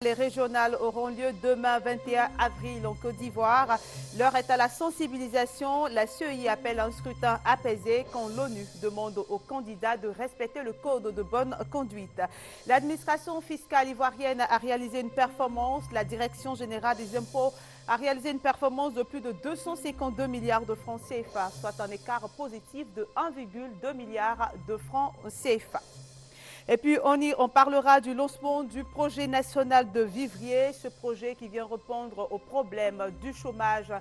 Les régionales auront lieu demain 21 avril en Côte d'Ivoire. L'heure est à la sensibilisation. La CEI appelle un scrutin apaisé quand l'ONU demande aux candidats de respecter le code de bonne conduite. L'administration fiscale ivoirienne a réalisé une performance. La Direction générale des impôts a réalisé une performance de plus de 252 milliards de francs CFA, soit un écart positif de 1,2 milliard de francs CFA. Et puis, on parlera du lancement du projet national de vivrier, ce projet qui vient répondre aux problèmes du chômage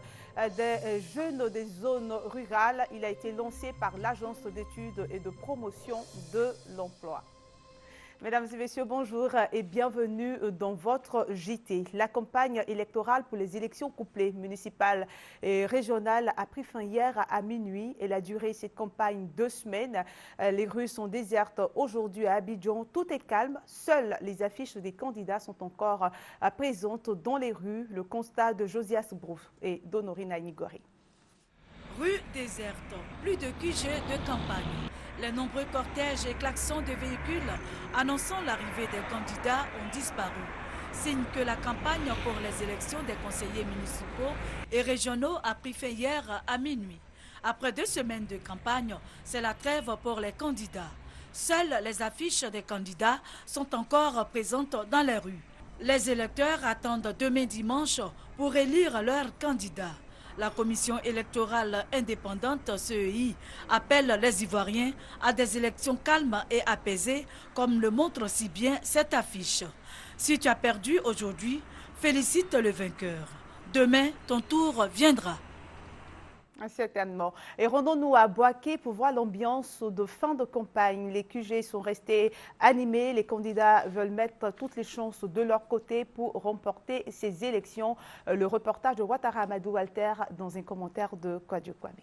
des jeunes des zones rurales. Il a été lancé par l'Agence d'études et de promotion de l'emploi. Mesdames et messieurs, bonjour et bienvenue dans votre JT. La campagne électorale pour les élections couplées municipales et régionales a pris fin hier à minuit. Elle a duré cette campagne 2 semaines. Les rues sont désertes aujourd'hui à Abidjan. Tout est calme. Seules les affiches des candidats sont encore présentes dans les rues. Le constat de Josias Brouf et d'Honorina Nigori. Rue déserte, plus de QG de campagne. Les nombreux cortèges et klaxons de véhicules annonçant l'arrivée des candidats ont disparu. Signe que la campagne pour les élections des conseillers municipaux et régionaux a pris fin hier à minuit. Après 2 semaines de campagne, c'est la trêve pour les candidats. Seules les affiches des candidats sont encore présentes dans les rues. Les électeurs attendent demain dimanche pour élire leurs candidats. La commission électorale indépendante CEI appelle les Ivoiriens à des élections calmes et apaisées, comme le montre si bien cette affiche. Si tu as perdu aujourd'hui, félicite le vainqueur. Demain, ton tour viendra. Certainement. Et rendons-nous à Boaké pour voir l'ambiance de fin de campagne. Les QG sont restés animés. Les candidats veulent mettre toutes les chances de leur côté pour remporter ces élections. Le reportage de Ouattara Amadou Alter dans un commentaire de Kwadjo Kwame.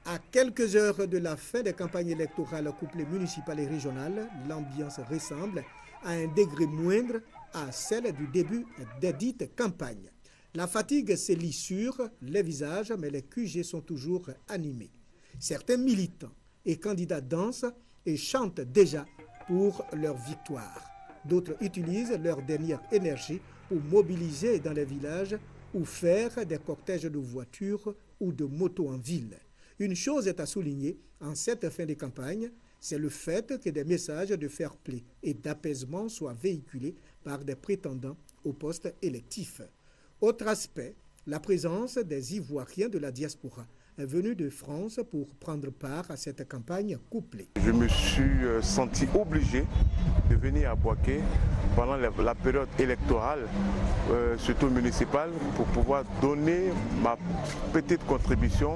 À quelques heures de la fin des campagnes électorales couplées municipales et régionales, l'ambiance ressemble à un degré moindre à celle du début des dites campagnes. La fatigue se lit sur les visages, mais les QG sont toujours animés. Certains militants et candidats dansent et chantent déjà pour leur victoire. D'autres utilisent leur dernière énergie pour mobiliser dans les villages ou faire des cortèges de voitures ou de motos en ville. Une chose est à souligner en cette fin de campagne, c'est le fait que des messages de fair-play et d'apaisement soient véhiculés par des prétendants au poste électif. Autre aspect, la présence des Ivoiriens de la diaspora venus de France pour prendre part à cette campagne couplée. Je me suis senti obligé de venir à Boaké pendant la période électorale, surtout municipale, pour pouvoir donner ma petite contribution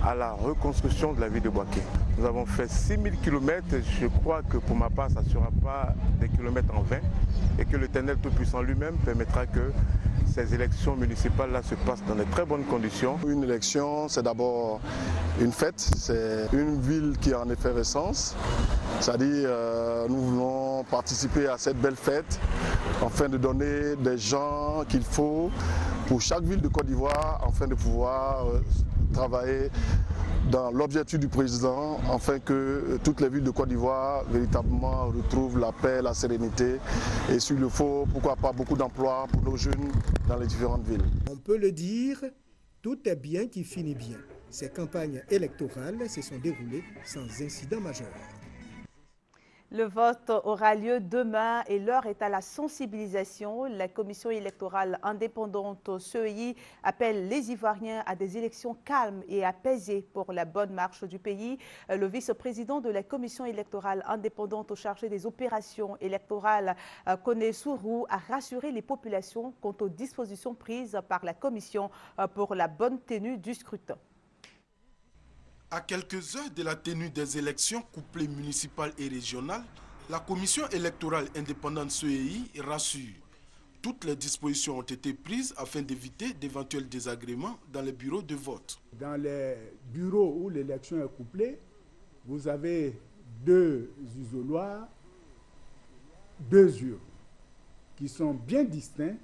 à la reconstruction de la ville de Boaké. Nous avons fait 6000 km, je crois que pour ma part, ça ne sera pas des kilomètres en vain et que l'Éternel Tout-Puissant lui-même permettra que ces élections municipales-là se passent dans de très bonnes conditions. Une élection, c'est d'abord une fête, c'est une ville qui est en effervescence. C'est-à-dire, nous voulons participer à cette belle fête afin de donner des gens qu'il faut pour chaque ville de Côte d'Ivoire afin de pouvoir travailler dans l'objectif du président afin que toutes les villes de Côte d'Ivoire véritablement retrouvent la paix, la sérénité et s'il le faut, pourquoi pas beaucoup d'emplois pour nos jeunes dans les différentes villes. On peut le dire, tout est bien qui finit bien. Ces campagnes électorales se sont déroulées sans incident majeur. Le vote aura lieu demain et l'heure est à la sensibilisation. La commission électorale indépendante CEI appelle les Ivoiriens à des élections calmes et apaisées pour la bonne marche du pays. Le vice-président de la commission électorale indépendante chargé des opérations électorales, Koné Sourou, a rassuré les populations quant aux dispositions prises par la commission pour la bonne tenue du scrutin. À quelques heures de la tenue des élections couplées municipales et régionales, la commission électorale indépendante CEI rassure. Toutes les dispositions ont été prises afin d'éviter d'éventuels désagréments dans les bureaux de vote. Dans les bureaux où l'élection est couplée, vous avez 2 isoloirs, 2 urnes qui sont bien distincts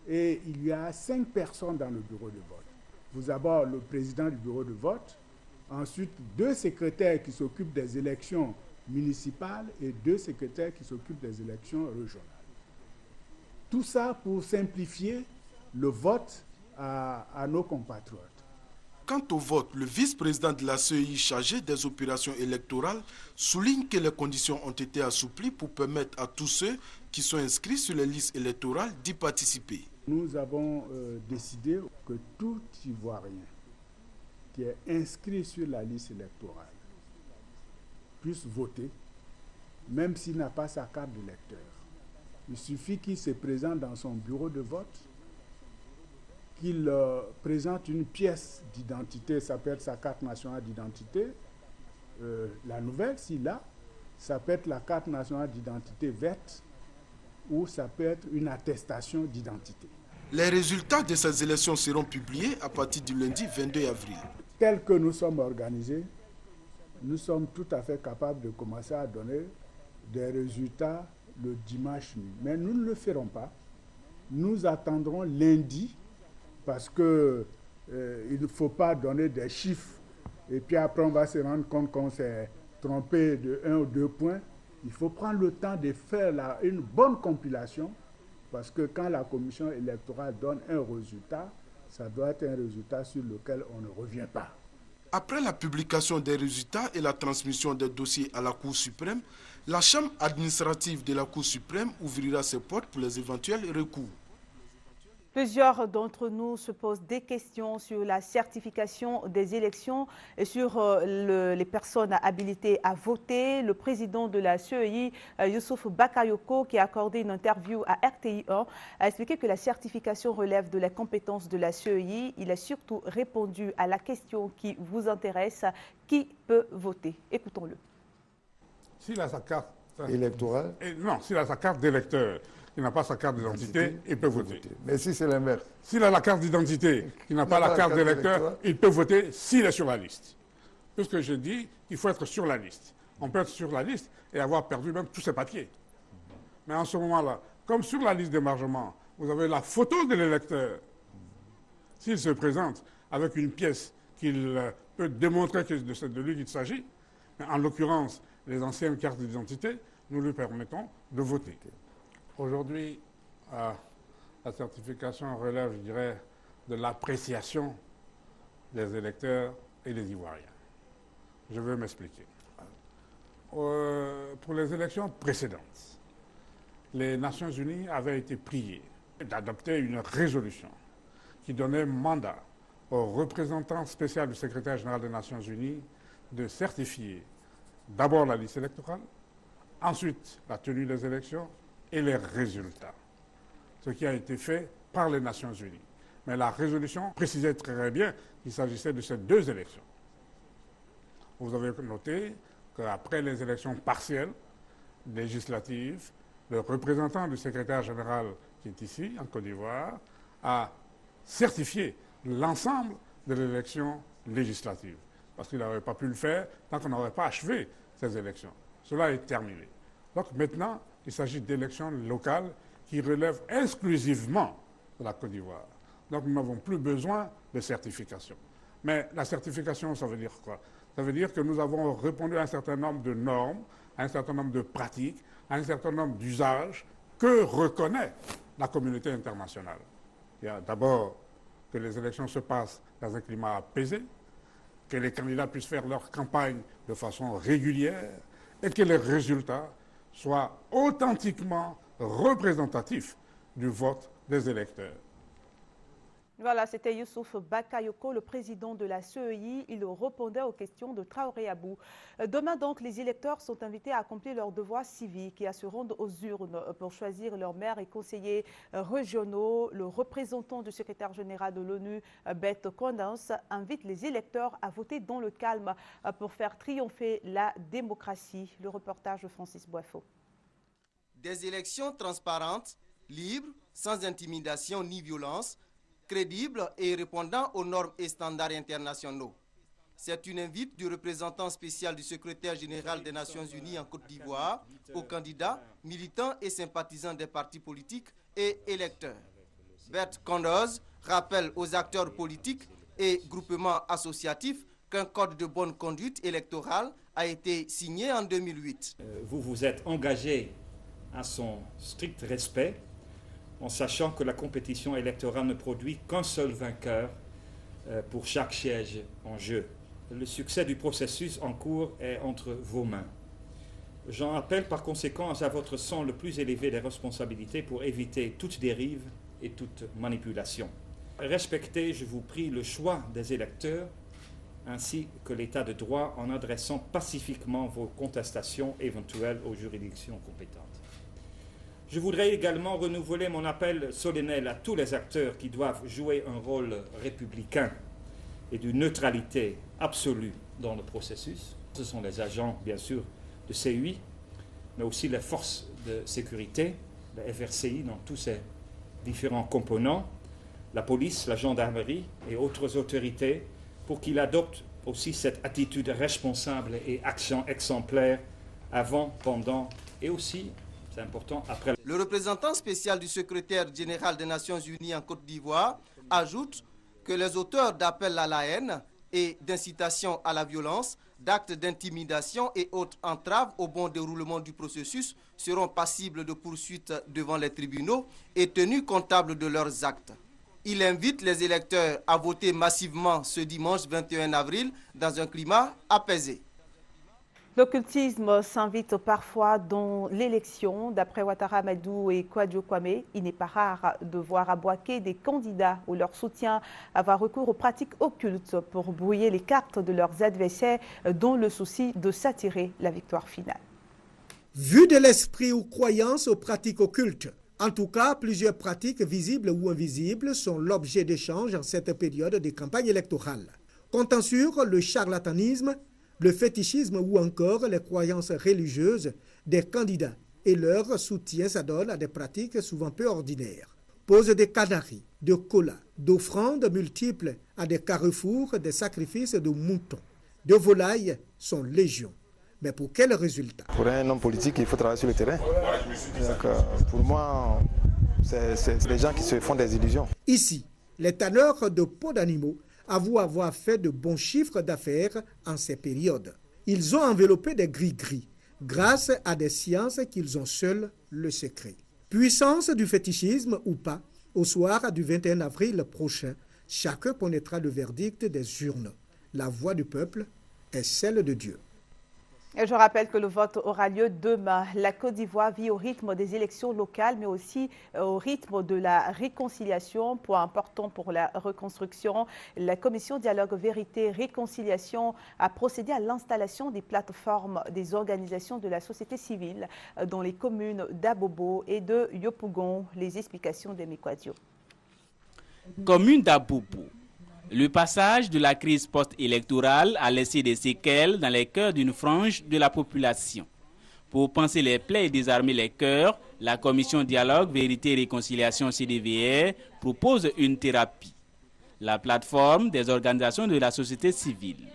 et il y a 5 personnes dans le bureau de vote. Vous avez le président du bureau de vote, ensuite 2 secrétaires qui s'occupent des élections municipales et 2 secrétaires qui s'occupent des élections régionales. Tout ça pour simplifier le vote à nos compatriotes. Quant au vote, le vice-président de la CEI chargé des opérations électorales souligne que les conditions ont été assouplies pour permettre à tous ceux qui sont inscrits sur les listes électorales d'y participer. Nous avons décidé que tout Ivoirien qui est inscrit sur la liste électorale puisse voter, même s'il n'a pas sa carte d'électeur. Il suffit qu'il se présente dans son bureau de vote, qu'il présente une pièce d'identité, ça peut être sa carte nationale d'identité, la nouvelle, s'il a, ça peut être la carte nationale d'identité verte, ou ça peut être une attestation d'identité. Les résultats de ces élections seront publiés à partir du lundi 22 avril. Tel que nous sommes organisés, nous sommes tout à fait capables de commencer à donner des résultats le dimanche nuit. Mais nous ne le ferons pas. Nous attendrons lundi parce que il ne faut pas donner des chiffres et puis après on va se rendre compte qu'on s'est trompé de 1 ou 2 points. Il faut prendre le temps de faire une bonne compilation parce que quand la commission électorale donne un résultat, ça doit être un résultat sur lequel on ne revient pas. Après la publication des résultats et la transmission des dossiers à la Cour suprême, la Chambre administrative de la Cour suprême ouvrira ses portes pour les éventuels recours. Plusieurs d'entre nous se posent des questions sur la certification des élections et sur les personnes habilitées à voter. Le président de la CEI, Youssouf Bakayoko, qui a accordé une interview à RTI1, a expliqué que la certification relève de la compétence de la CEI. Il a surtout répondu à la question qui vous intéresse, qui peut voter? Écoutons-le. S'il a sa carte électorale? Non, s'il a sa carte d'électeur, il n'a pas sa carte d'identité, il peut voter. Mais si c'est l'inverse? S'il a la carte d'identité, il n'a pas la carte d'électeur, il peut voter s'il est sur la liste. Puisque je dis qu'il faut être sur la liste. On peut être sur la liste et avoir perdu même tous ses papiers. Mais en ce moment-là, comme sur la liste d'émargement, vous avez la photo de l'électeur, s'il se présente avec une pièce qu'il peut démontrer que c'est de lui qu'il s'agit, en l'occurrence les anciennes cartes d'identité, nous lui permettons de voter. Aujourd'hui, la certification relève, je dirais, de l'appréciation des électeurs et des Ivoiriens. Je veux m'expliquer. Pour les élections précédentes, les Nations Unies avaient été priées d'adopter une résolution qui donnait mandat au représentant spécial du secrétaire général des Nations Unies de certifier d'abord la liste électorale, ensuite la tenue des élections et les résultats. Ce qui a été fait par les Nations Unies. Mais la résolution précisait très bien qu'il s'agissait de ces 2 élections. Vous avez noté qu'après les élections partielles, législatives, le représentant du secrétaire général qui est ici, en Côte d'Ivoire, a certifié l'ensemble de l'élection législative. Parce qu'il n'avait pas pu le faire tant qu'on n'aurait pas achevé ces élections. Cela est terminé. Donc maintenant, il s'agit d'élections locales qui relèvent exclusivement de la Côte d'Ivoire. Donc nous n'avons plus besoin de certification. Mais la certification, ça veut dire quoi? Ça veut dire que nous avons répondu à un certain nombre de normes, à un certain nombre de pratiques, à un certain nombre d'usages que reconnaît la communauté internationale. Il y a d'abord que les élections se passent dans un climat apaisé, que les candidats puissent faire leur campagne de façon régulière et que les résultats soient authentiquement représentatifs du vote des électeurs. Voilà, c'était Youssouf Bakayoko, le président de la CEI. Il répondait aux questions de Traoré Abou. Demain, donc, les électeurs sont invités à accomplir leurs devoirs civiques et à se rendre aux urnes pour choisir leurs maires et conseillers régionaux. Le représentant du secrétaire général de l'ONU, Beth Condance, invite les électeurs à voter dans le calme pour faire triompher la démocratie. Le reportage de Francis Boifo. Des élections transparentes, libres, sans intimidation ni violence, crédibles et répondant aux normes et standards internationaux. C'est une invite du représentant spécial du secrétaire général des Nations Unies en Côte d'Ivoire aux candidats, militants et sympathisants des partis politiques et électeurs. Bert Condoz rappelle aux acteurs politiques et groupements associatifs qu'un code de bonne conduite électorale a été signé en 2008. Vous vous êtes engagé à son strict respect. en sachant que la compétition électorale ne produit qu'un seul vainqueur pour chaque siège en jeu. Le succès du processus en cours est entre vos mains. J'en appelle par conséquent à votre sens le plus élevé des responsabilités pour éviter toute dérive et toute manipulation. Respectez, je vous prie, le choix des électeurs ainsi que l'état de droit en adressant pacifiquement vos contestations éventuelles aux juridictions compétentes. Je voudrais également renouveler mon appel solennel à tous les acteurs qui doivent jouer un rôle républicain et de neutralité absolue dans le processus. Ce sont les agents, bien sûr, de CEI, mais aussi les forces de sécurité, la FRCI dans tous ses différents composants, la police, la gendarmerie et autres autorités, pour qu'ils adoptent aussi cette attitude responsable et action exemplaire avant, pendant et aussi, c'est important, après. Le représentant spécial du secrétaire général des Nations Unies en Côte d'Ivoire ajoute que les auteurs d'appels à la haine et d'incitation à la violence, d'actes d'intimidation et autres entraves au bon déroulement du processus seront passibles de poursuites devant les tribunaux et tenus comptables de leurs actes. Il invite les électeurs à voter massivement ce dimanche 21 avril dans un climat apaisé. L'occultisme s'invite parfois dans l'élection. D'après Ouattara Amadou et Kwadjo Kwame, il n'est pas rare de voir à Bouaké des candidats ou leur soutien avoir recours aux pratiques occultes pour brouiller les cartes de leurs adversaires dans le souci de s'attirer la victoire finale. Vu de l'esprit ou croyance aux pratiques occultes, en tout cas, plusieurs pratiques visibles ou invisibles sont l'objet d'échanges en cette période de campagne électorale. Comptant sur le charlatanisme, le fétichisme ou encore les croyances religieuses des candidats et leur soutien s'adonne à des pratiques souvent peu ordinaires. Pose des canaries, de colas, d'offrandes multiples à des carrefours, des sacrifices de moutons, de volailles sont légion. Mais pour quel résultat? Pour un homme politique, il faut travailler sur le terrain. Donc, pour moi, c'est des gens qui se font des illusions. Ici, les tanneurs de peaux d'animaux avouent avoir fait de bons chiffres d'affaires en ces périodes. Ils ont enveloppé des gris-gris grâce à des sciences qu'ils ont seuls le secret. Puissance du fétichisme ou pas, au soir du 21 avril prochain, chacun connaîtra le verdict des urnes. La voix du peuple est celle de Dieu. Et je rappelle que le vote aura lieu demain. La Côte d'Ivoire vit au rythme des élections locales, mais aussi au rythme de la réconciliation, point important pour la reconstruction. La commission Dialogue Vérité Réconciliation a procédé à l'installation des plateformes des organisations de la société civile dans les communes d'Abobo et de Yopougon. Les explications de Mekwadio. Commune d'Abobo. Le passage de la crise post-électorale a laissé des séquelles dans les cœurs d'une frange de la population. Pour panser les plaies et désarmer les cœurs, la commission Dialogue, Vérité et Réconciliation CDVR propose une thérapie. La plateforme des organisations de la société civile.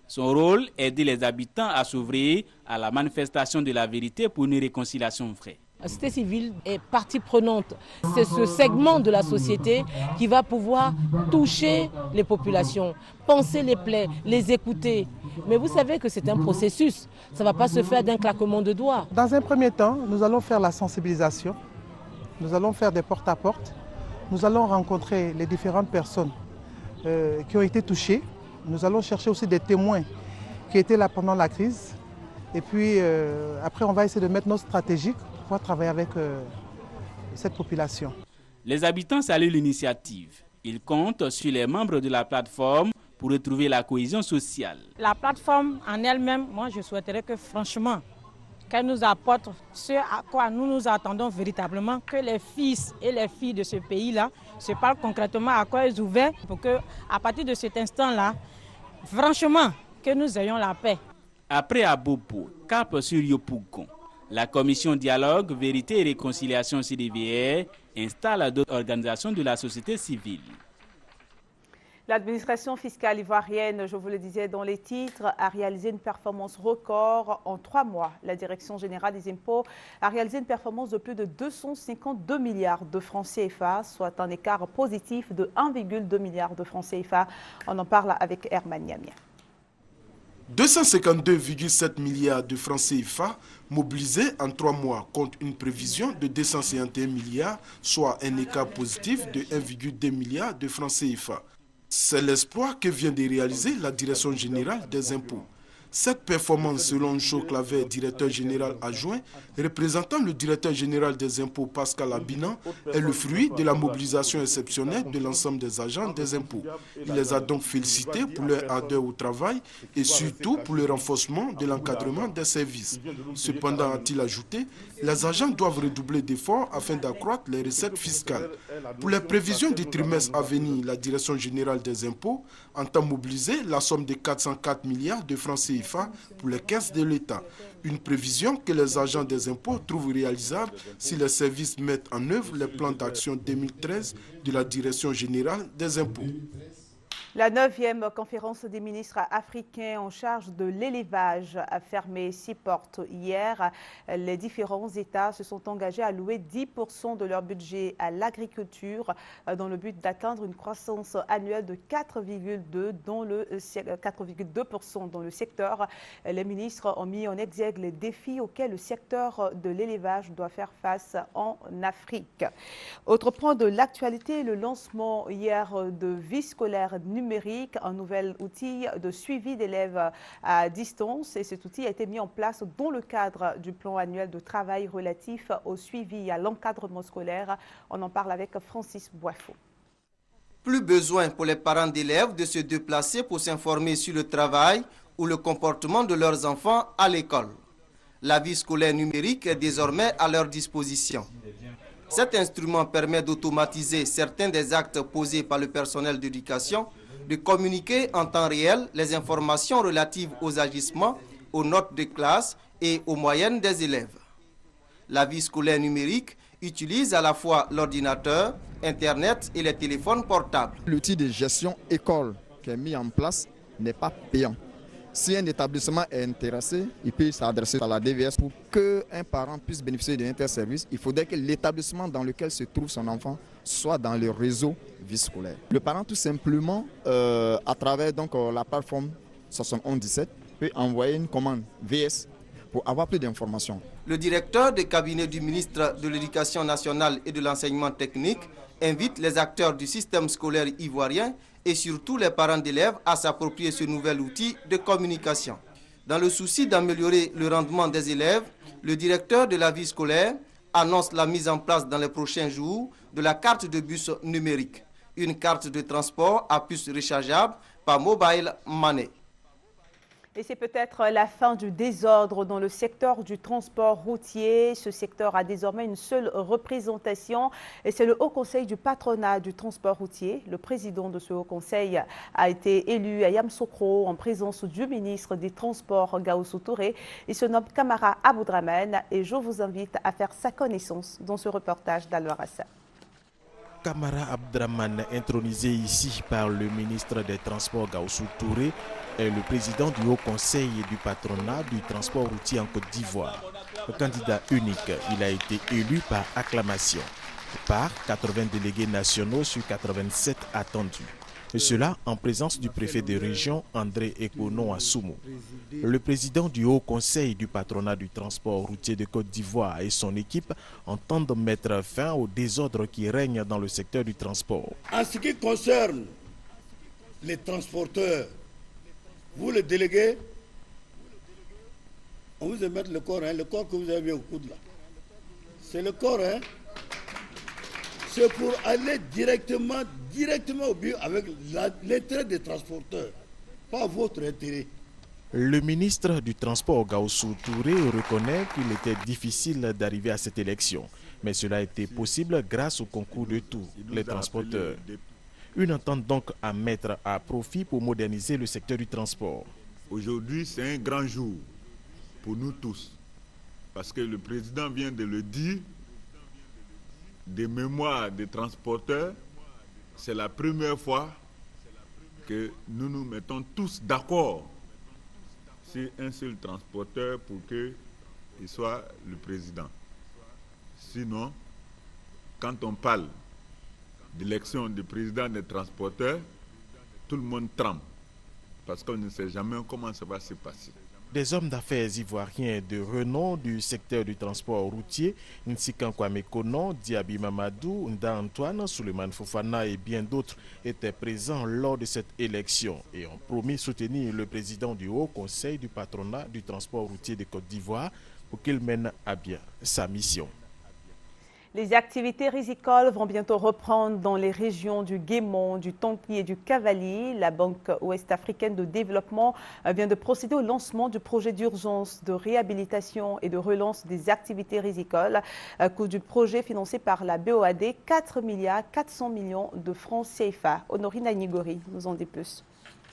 Son rôle est d'aider les habitants à s'ouvrir à la manifestation de la vérité pour une réconciliation vraie. La société civile est partie prenante. C'est ce segment de la société qui va pouvoir toucher les populations, penser les plaies, les écouter. Mais vous savez que c'est un processus. Ça ne va pas se faire d'un claquement de doigts. Dans un premier temps, nous allons faire la sensibilisation. Nous allons faire des porte-à-porte. Nous allons rencontrer les différentes personnes qui ont été touchées. Nous allons chercher aussi des témoins qui étaient là pendant la crise. Et puis après, on va essayer de mettre nos stratégies pour travailler avec cette population. Les habitants saluent l'initiative. Ils comptent sur les membres de la plateforme pour retrouver la cohésion sociale. La plateforme en elle-même, moi je souhaiterais que franchement, qu'elle nous apporte ce à quoi nous nous attendons véritablement, que les fils et les filles de ce pays-là se parlent concrètement à quoi ils ouvrent pour que, à partir de cet instant-là, franchement, que nous ayons la paix. Après Abobo, cap sur Yopougon, la commission Dialogue, Vérité et Réconciliation CDVR installe d'autres organisations de la société civile. L'administration fiscale ivoirienne, je vous le disais dans les titres, a réalisé une performance record en 3 mois. La Direction générale des impôts a réalisé une performance de plus de 252 milliards de francs CFA, soit un écart positif de 1,2 milliard de francs CFA. On en parle avec Herman Niamia. 252,7 milliards de francs CFA mobilisés en 3 mois contre une prévision de 251 milliards, soit un écart positif de 1,2 milliard de francs CFA. C'est l'exploit que vient de réaliser la Direction générale des impôts. Cette performance, selon Joe Claver, directeur général adjoint, représentant le directeur général des impôts Pascal Abinan, est le fruit de la mobilisation exceptionnelle de l'ensemble des agents des impôts. Il les a donc félicités pour leur ardeur au travail et surtout pour le renforcement de l'encadrement des services. Cependant, a-t-il ajouté, les agents doivent redoubler d'efforts afin d'accroître les recettes fiscales. Pour les prévisions du trimestre à venir, la Direction générale des impôts entend mobiliser la somme de 404 milliards de francs CFA pour les caisses de l'État. Une prévision que les agents des impôts trouvent réalisable si les services mettent en œuvre les plans d'action 2013 de la Direction générale des impôts. La 9e conférence des ministres africains en charge de l'élevage a fermé 6 portes hier. Les différents États se sont engagés à allouer 10% de leur budget à l'agriculture dans le but d'atteindre une croissance annuelle de 4,2% dans le secteur. Les ministres ont mis en exergue les défis auxquels le secteur de l'élevage doit faire face en Afrique. Autre point de l'actualité, le lancement hier de vie scolaire numérique, un nouvel outil de suivi d'élèves à distance. Et cet outil a été mis en place dans le cadre du plan annuel de travail relatif au suivi et à l'encadrement scolaire. On en parle avec Francis Boifo. Plus besoin pour les parents d'élèves de se déplacer pour s'informer sur le travail ou le comportement de leurs enfants à l'école. La vie scolaire numérique est désormais à leur disposition. Cet instrument permet d'automatiser certains des actes posés par le personnel d'éducation, de communiquer en temps réel les informations relatives aux agissements, aux notes de classe et aux moyennes des élèves. La vie scolaire numérique utilise à la fois l'ordinateur, Internet et les téléphones portables. L'outil de gestion école qui est mis en place n'est pas payant. Si un établissement est intéressé, il peut s'adresser à la DVS. Pour qu'un parent puisse bénéficier d'un interservice, il faudrait que l'établissement dans lequel se trouve son enfant soit dans le réseau vie scolaire. Le parent, tout simplement, à travers la plateforme 7117, peut envoyer une commande VS pour avoir plus d'informations. Le directeur de cabinet du ministre de l'Éducation nationale et de l'enseignement technique invite les acteurs du système scolaire ivoirien et surtout les parents d'élèves à s'approprier ce nouvel outil de communication. Dans le souci d'améliorer le rendement des élèves, le directeur de la vie scolaire annonce la mise en place dans les prochains jours de la carte de bus numérique, une carte de transport à puce rechargeable par mobile money. Et c'est peut-être la fin du désordre dans le secteur du transport routier. Ce secteur a désormais une seule représentation et c'est le Haut Conseil du patronat du transport routier. Le président de ce Haut Conseil a été élu à Yamoussoukro en présence du ministre des Transports, Gaoussou Touré. Il se nomme Kamara Aboudraman et je vous invite à faire sa connaissance dans ce reportage d'Al-Warassa. Kamara Abdraman, intronisé ici par le ministre des Transports Gaoussou Touré, est le président du Haut Conseil du patronat du transport routier en Côte d'Ivoire. Candidat unique, il a été élu par acclamation, par 80 délégués nationaux sur 87 attendus. Et cela en présence du préfet de région André Ekono Assoumou. Le président du Haut Conseil du patronat du transport routier de Côte d'Ivoire et son équipe entendent mettre fin au désordre qui règne dans le secteur du transport. En ce qui concerne les transporteurs, vous les délégués, on vous met le corps que vous avez au coude là. C'est le corps, hein. C'est pour aller directement au but avec l'intérêt des transporteurs, pas votre intérêt. Le ministre du Transport, Gaoussou Touré, reconnaît qu'il était difficile d'arriver à cette élection, mais cela a été possible grâce au concours de tous les transporteurs. Une entente donc à mettre à profit pour moderniser le secteur du transport. Aujourd'hui, c'est un grand jour pour nous tous, parce que le président vient de le dire, des mémoires des transporteurs, c'est la première fois que nous nous mettons tous d'accord sur un seul transporteur pour qu'il soit le président. Sinon, quand on parle d'élection du président des transporteurs, tout le monde tremble. parce qu'on ne sait jamais comment ça va se passer. Des hommes d'affaires ivoiriens de renom du secteur du transport routier, Nsikan Kwame Konon, Diaby Mamadou, Nda Antoine, Souleymane Fofana et bien d'autres étaient présents lors de cette élection et ont promis soutenir le président du Haut Conseil du patronat du transport routier de Côte d'Ivoire pour qu'il mène à bien sa mission. Les activités rizicoles vont bientôt reprendre dans les régions du Guémon, du Tonki et du Cavali. La Banque ouest-africaine de développement vient de procéder au lancement du projet d'urgence de réhabilitation et de relance des activités rizicoles. Coût du projet financé par la BOAD, 4,4 milliards de francs CFA. Honorine Nigori nous en dit plus.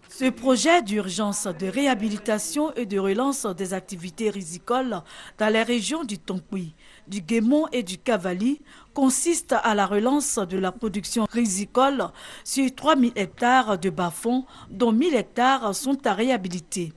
Ce projet d'urgence de réhabilitation et de relance des activités rizicoles dans les régions du Tonki, du Guémon et du Cavali consiste à la relance de la production rizicole sur 3000 hectares de bas-fonds, dont 1000 hectares sont à réhabiliter.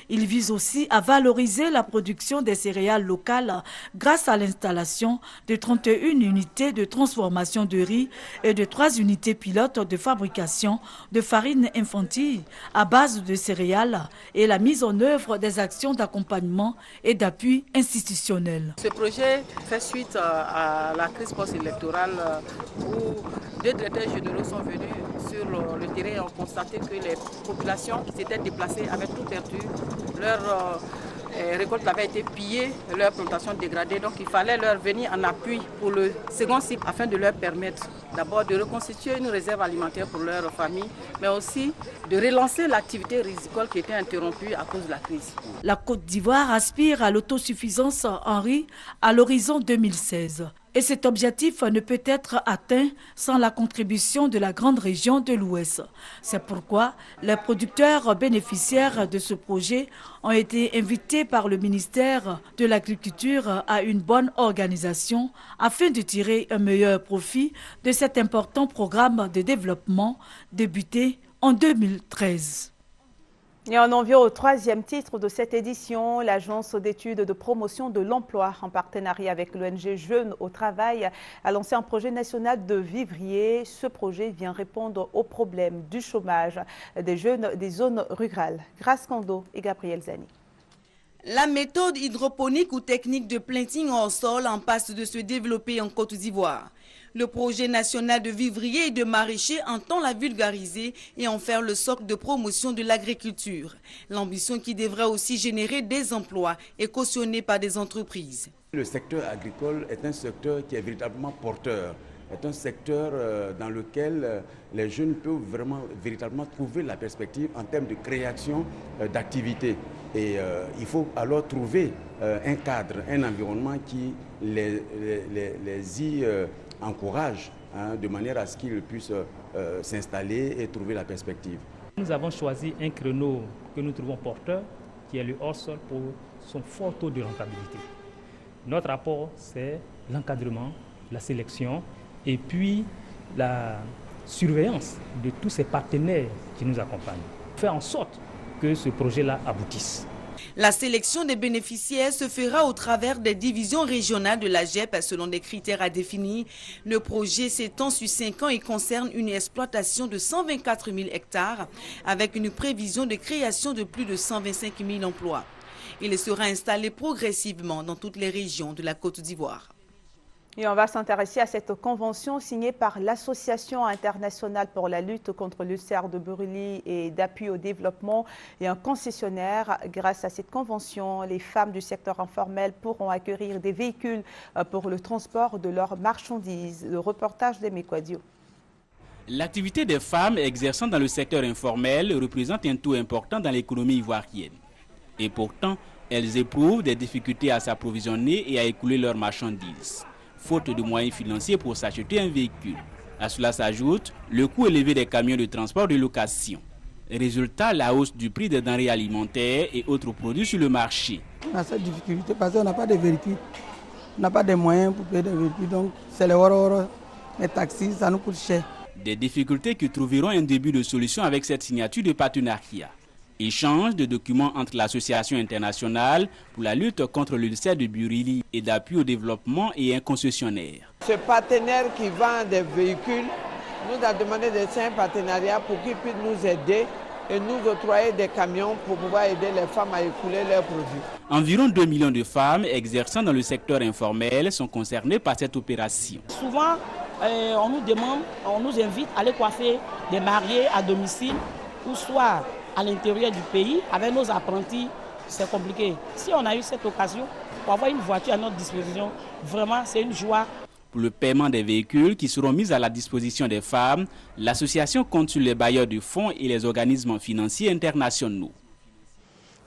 Il vise aussi à valoriser la production des céréales locales grâce à l'installation de 31 unités de transformation de riz et de 3 unités pilotes de fabrication de farine infantile à base de céréales et la mise en œuvre des actions d'accompagnement et d'appui institutionnel. Ce projet fait suite à la crise post-électorale où 2 directeurs généraux sont venus sur le terrain et ont constaté que les populations qui s'étaient déplacées avaient tout perdu. Leur récolte avait été pillée, leur plantation dégradée, donc il fallait leur venir en appui pour le second cycle afin de leur permettre d'abord de reconstituer une réserve alimentaire pour leur famille, mais aussi de relancer l'activité rizicole qui était interrompue à cause de la crise. La Côte d'Ivoire aspire à l'autosuffisance en riz à l'horizon 2016. Et cet objectif ne peut être atteint sans la contribution de la grande région de l'Ouest. C'est pourquoi les producteurs bénéficiaires de ce projet ont été invités par le ministère de l'Agriculture à une bonne organisation afin de tirer un meilleur profit de cet important programme de développement débuté en 2013. Et on en vient au 3e titre de cette édition. L'agence d'études de promotion de l'emploi, en partenariat avec l'ONG Jeunes au Travail, a lancé un projet national de vivrier. Ce projet vient répondre aux problèmes du chômage des jeunes des zones rurales. Grace Kondo et Gabriel Zani. La méthode hydroponique ou technique de planting hors sol en passe de se développer en Côte d'Ivoire. Le projet national de vivrier et de maraîcher entend la vulgariser et en faire le socle de promotion de l'agriculture. L'ambition qui devrait aussi générer des emplois est cautionnée par des entreprises. Le secteur agricole est un secteur qui est véritablement porteur, est un secteur dans lequel les jeunes peuvent véritablement trouver la perspective en termes de création d'activités. Et il faut alors trouver un cadre, un environnement qui les y encourage de manière à ce qu'ils puissent s'installer et trouver la perspective. Nous avons choisi un créneau que nous trouvons porteur, qui est le hors-sol pour son fort taux de rentabilité. Notre apport, c'est l'encadrement, la sélection et puis la surveillance de tous ces partenaires qui nous accompagnent. Faire en sorte que ce projet-là aboutisse. La sélection des bénéficiaires se fera au travers des divisions régionales de la GEP selon des critères à définir. Le projet s'étend sur 5 ans et concerne une exploitation de 124 000 hectares avec une prévision de création de plus de 125 000 emplois. Il sera installé progressivement dans toutes les régions de la Côte d'Ivoire. Et on va s'intéresser à cette convention signée par l'Association internationale pour la lutte contre l'ulcère de Buruli et d'appui au développement et un concessionnaire. Grâce à cette convention, les femmes du secteur informel pourront acquérir des véhicules pour le transport de leurs marchandises. Le reportage de Mekwadio. L'activité des femmes exerçant dans le secteur informel représente un taux important dans l'économie ivoirienne. Et pourtant, elles éprouvent des difficultés à s'approvisionner et à écouler leurs marchandises, faute de moyens financiers pour s'acheter un véhicule. À cela s'ajoute le coût élevé des camions de transport de location. Résultat, la hausse du prix des denrées alimentaires et autres produits sur le marché. On a cette difficulté parce qu'on n'a pas de véhicules. On n'a pas de moyens pour payer des véhicules. Donc, c'est les warors, les taxis, ça nous coûte cher. Des difficultés qui trouveront un début de solution avec cette signature de partenariat. Échange de documents entre l'Association internationale pour la lutte contre l'ulcère de Buruli et d'appui au développement et un concessionnaire. Ce partenaire qui vend des véhicules nous a demandé de signer un partenariat pour qu'il puisse nous aider et nous octroyer des camions pour pouvoir aider les femmes à écouler leurs produits. Environ 2 millions de femmes exerçant dans le secteur informel sont concernées par cette opération. Souvent, on nous demande, on nous invite à aller coiffer des mariés à domicile ou soit à l'intérieur du pays avec nos apprentis. C'est compliqué. Si on a eu cette occasion pour avoir une voiture à notre disposition, vraiment c'est une joie. Pour le paiement des véhicules qui seront mis à la disposition des femmes, l'association compte sur les bailleurs de fonds et les organismes financiers internationaux.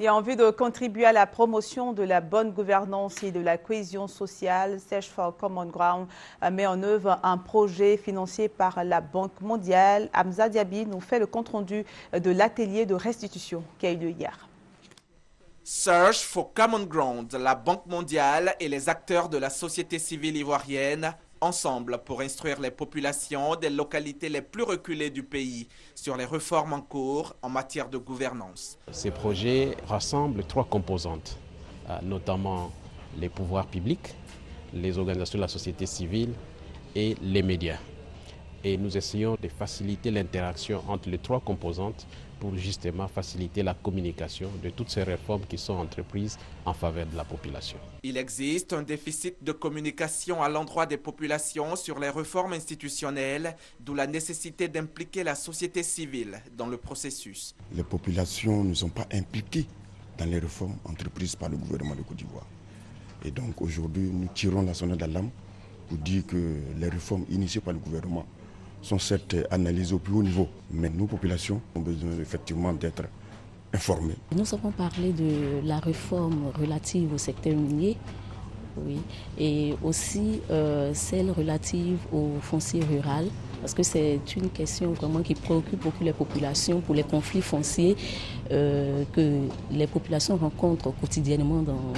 Et en vue de contribuer à la promotion de la bonne gouvernance et de la cohésion sociale, Search for Common Ground met en œuvre un projet financé par la Banque mondiale. Hamza Diaby nous fait le compte-rendu de l'atelier de restitution qui a eu lieu hier. Search for Common Ground, la Banque mondiale et les acteurs de la société civile ivoirienne, ensemble pour instruire les populations des localités les plus reculées du pays sur les réformes en cours en matière de gouvernance. Ces projets rassemblent 3 composantes, notamment les pouvoirs publics, les organisations de la société civile et les médias. Et nous essayons de faciliter l'interaction entre les 3 composantes pour justement faciliter la communication de toutes ces réformes qui sont entreprises en faveur de la population. Il existe un déficit de communication à l'endroit des populations sur les réformes institutionnelles, d'où la nécessité d'impliquer la société civile dans le processus. Les populations ne sont pas impliquées dans les réformes entreprises par le gouvernement de Côte d'Ivoire. Et donc aujourd'hui, nous tirons la sonnette d'alarme pour dire que les réformes initiées par le gouvernement sont certes analysées au plus haut niveau, mais nos populations ont besoin effectivement d'être informées. Nous avons parlé de la réforme relative au secteur minier, oui, et aussi celle relative au foncier rural, parce que c'est une question vraiment qui préoccupe beaucoup les populations pour les conflits fonciers que les populations rencontrent quotidiennement dans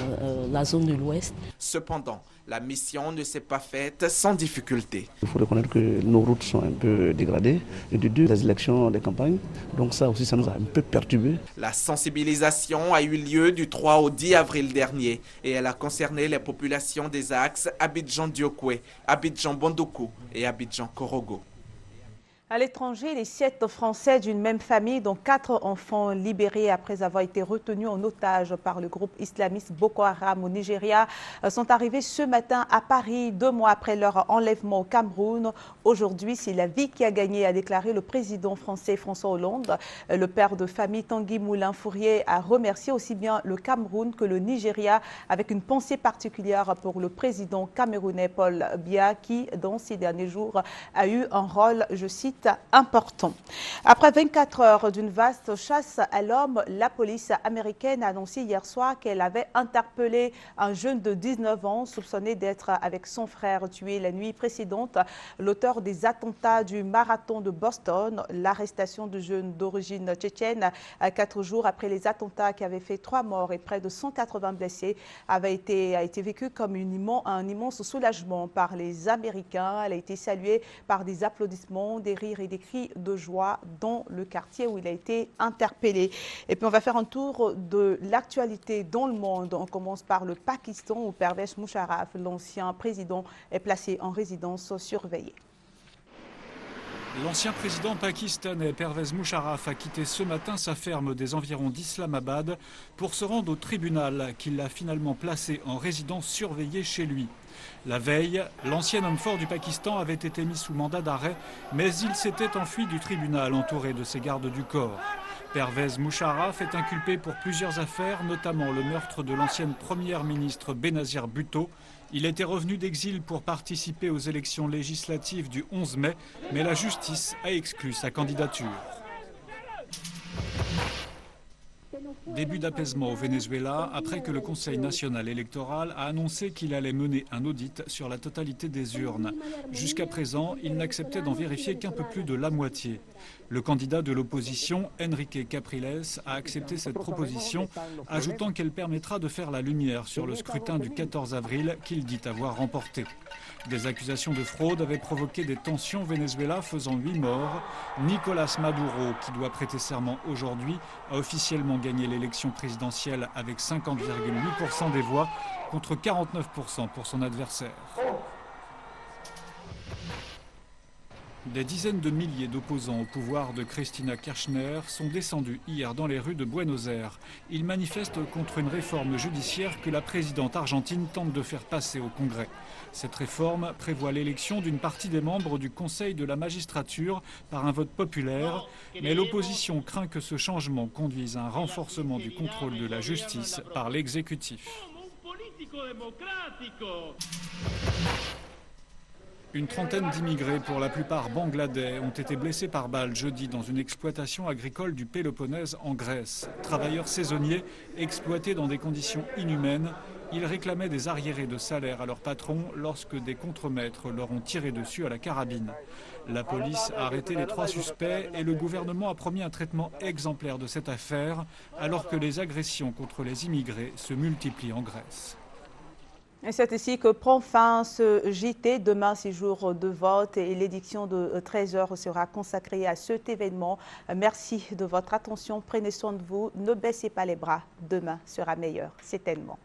la zone de l'Ouest. Cependant, la mission ne s'est pas faite sans difficulté. Il faut reconnaître que nos routes sont un peu dégradées et de 2 les élections des campagnes, donc ça aussi ça nous a un peu perturbés. La sensibilisation a eu lieu du 3 au 10 avril dernier et elle a concerné les populations des axes Abidjan-Diokwe, Abidjan-Bondoukou et Abidjan-Korogo. À l'étranger, les 7 Français d'une même famille, dont 4 enfants libérés après avoir été retenus en otage par le groupe islamiste Boko Haram au Nigeria, sont arrivés ce matin à Paris, 2 mois après leur enlèvement au Cameroun. Aujourd'hui, c'est la vie qui a gagné, a déclaré le président français François Hollande. Le père de famille Tanguy Moulin-Fourier a remercié aussi bien le Cameroun que le Nigeria, avec une pensée particulière pour le président camerounais Paul Biya, qui, dans ces derniers jours, a eu un rôle, je cite, important. Après 24 heures d'une vaste chasse à l'homme, la police américaine a annoncé hier soir qu'elle avait interpellé un jeune de 19 ans soupçonné d'être avec son frère tué la nuit précédente, l'auteur des attentats du marathon de Boston. L'arrestation du jeune d'origine tchétchène, 4 jours après les attentats qui avaient fait 3 morts et près de 180 blessés, a été vécue comme un immense soulagement par les Américains. Elle a été saluée par des applaudissements, des rires et des cris de joie dans le quartier où il a été interpellé. Et puis on va faire un tour de l'actualité dans le monde. On commence par le Pakistan où Pervez Musharraf, l'ancien président, est placé en résidence surveillée. L'ancien président pakistanais Pervez Musharraf a quitté ce matin sa ferme des environs d'Islamabad pour se rendre au tribunal qui l'a finalement placé en résidence surveillée chez lui. La veille, l'ancien homme fort du Pakistan avait été mis sous mandat d'arrêt, mais il s'était enfui du tribunal entouré de ses gardes du corps. Pervez Musharraf est inculpé pour plusieurs affaires, notamment le meurtre de l'ancienne première ministre Benazir Bhutto. Il était revenu d'exil pour participer aux élections législatives du 11 mai, mais la justice a exclu sa candidature. Début d'apaisement au Venezuela après que le Conseil national électoral a annoncé qu'il allait mener un audit sur la totalité des urnes. Jusqu'à présent, il n'acceptait d'en vérifier qu'un peu plus de la moitié. Le candidat de l'opposition, Enrique Capriles, a accepté cette proposition, ajoutant qu'elle permettra de faire la lumière sur le scrutin du 14 avril qu'il dit avoir remporté. Des accusations de fraude avaient provoqué des tensions au Venezuela, faisant 8 morts. Nicolás Maduro, qui doit prêter serment aujourd'hui, a officiellement gagné l'élection présidentielle avec 50,8% des voix contre 49% pour son adversaire. Des dizaines de milliers d'opposants au pouvoir de Cristina Kirchner sont descendus hier dans les rues de Buenos Aires. Ils manifestent contre une réforme judiciaire que la présidente argentine tente de faire passer au Congrès. Cette réforme prévoit l'élection d'une partie des membres du Conseil de la magistrature par un vote populaire, mais l'opposition craint que ce changement conduise à un renforcement du contrôle de la justice par l'exécutif. Une trentaine d'immigrés, pour la plupart bangladais, ont été blessés par balle jeudi dans une exploitation agricole du Péloponnèse en Grèce. Travailleurs saisonniers exploités dans des conditions inhumaines, ils réclamaient des arriérés de salaire à leur patron lorsque des contremaîtres leur ont tiré dessus à la carabine. La police a arrêté les 3 suspects et le gouvernement a promis un traitement exemplaire de cette affaire, alors que les agressions contre les immigrés se multiplient en Grèce. Et c'est ici que prend fin ce JT. Demain, 6 jours de vote et l'édiction de 13h sera consacrée à cet événement. Merci de votre attention. Prenez soin de vous. Ne baissez pas les bras. Demain sera meilleur, certainement.